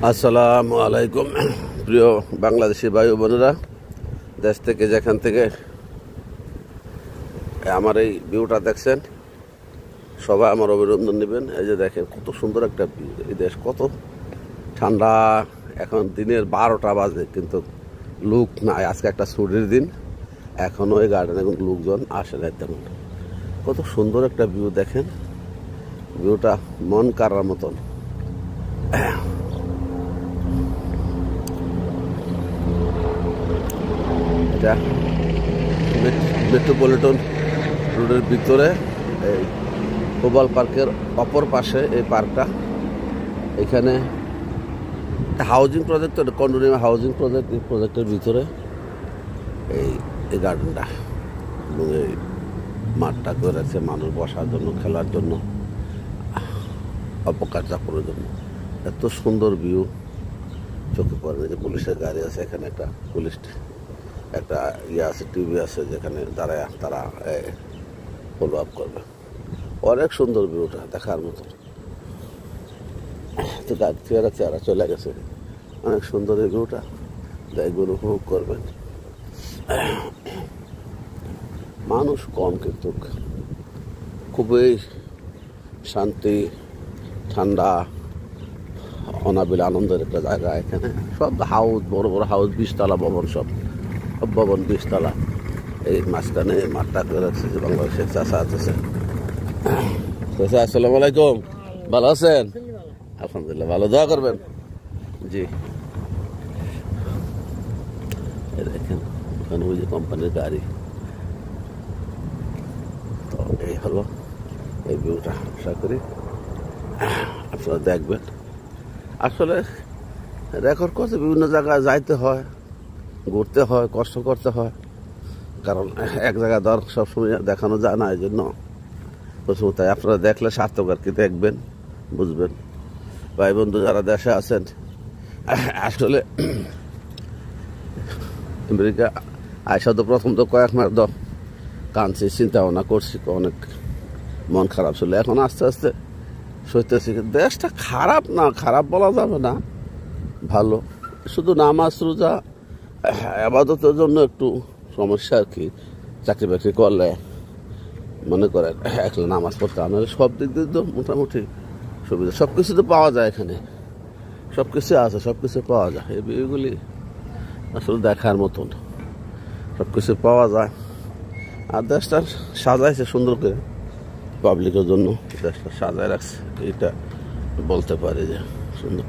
আসসালামু আলাইকুম প্রিয় বাংলাদেশি ভাই বোনেরা, দেশ থেকে যেখান থেকে আমার এই ভিউটা দেখছেন সবাই আমার অভিনন্দন নেবেন। এই যে দেখেন কত সুন্দর একটা ভিউ, এই দেশ কত ঠান্ডা। এখন দিনের 12টা বাজে কিন্তু লোক নাই, আজকে একটা ছুটির দিন, এখনও এই গার্ডেনে লোকজন আসে না তেমন। কত সুন্দর একটা ভিউ দেখেন, ভিউটা মন কাড়ার মতন। এটা মেট্রোপলিটন রোডের ভিতরে এই কোবাল পার্কের অপর পাশে এই পার্কটা। এখানে housing project, condominium housing project, এই প্রজেক্টের ভিতরে এই গার্ডেনটা এবং এই মাঠটা করে রাখছে মানুষ বসার জন্য, খেলার জন্য, অপকার চাপড়ের জন্য। এত সুন্দর ভিউ চোখে পড়ে। যে পুলিশের গাড়ি আছে, এখানে একটা পুলিশ একটা আছে, টিভি আছে, যেখানে দাঁড়ায় তারা ফলো আপ করবে। অনেক সুন্দর ভিউটা দেখার মতো। তো গাড়ি চেহারা চলে গেছে, অনেক সুন্দর এই ভিউটা, এগুলো উপভোগ করবেন। মানুষ কম কিন্তু খুবই শান্তি, ঠান্ডা, অনাবিল আনন্দের একটা জায়গা। এখানে সব হাউস, বড় বড় হাউস, 20 তলা ভবন, সব ভবন 20 তলা। এই মাঝখানে মাঠটা করে রাখছে যে বাংলাদেশের চাষা আছে। চাষা আসসালামু আলাইকুম, ভালো আছেন? আলহামদুলিল্লাহ, ভালো, দোয়া করবেন। জি, দেখেন ওখানে ওই যে কোম্পানির গাড়ি। তো এই হলো এই ভিউটা, আশা করি আপনারা দেখবেন। আসলে রেকর্ড করতে বিভিন্ন জায়গায় যাইতে হয়, ঘুরতে হয়, কষ্ট করতে হয়, কারণ এক জায়গায় দর সবসময় দেখানো যায় না। এই জন্য প্রথম তাই আপনারা দেখলে সার্থক আর কি, দেখবেন, বুঝবেন। ভাই বন্ধু যারা দেশে আছেন, আসলে আমেরিকা আইসা তো প্রথম তো কয়েক মাস কাঁদছি, চিন্তা ভাবনা করছি, অনেক মন খারাপ ছিল। এখন আস্তে আস্তে সইতেছি। দেশটা খারাপ না, খারাপ বলা যাবে না, ভালো। শুধু নামাজ রোজা আবাদতের জন্য একটু সমস্যা আর কি। চাকরি বাকরি করলে মনে করেন একলা নামাজ পড়তে, আমার সব দিক দিয়ে তো মোটামুটি সুবিধা। সব কিছু তো পাওয়া যায় এখানে, সব কিছু আছে, সব কিছু পাওয়া যায়। এই বিয়েগুলি আসলে দেখার মতন, সব কিছু পাওয়া যায়। আর দেশটা সাজাইছে সুন্দর করে পাবলিকের জন্য, দেশটা সাজায় রাখছে, এইটা বলতে পারি যে সুন্দর।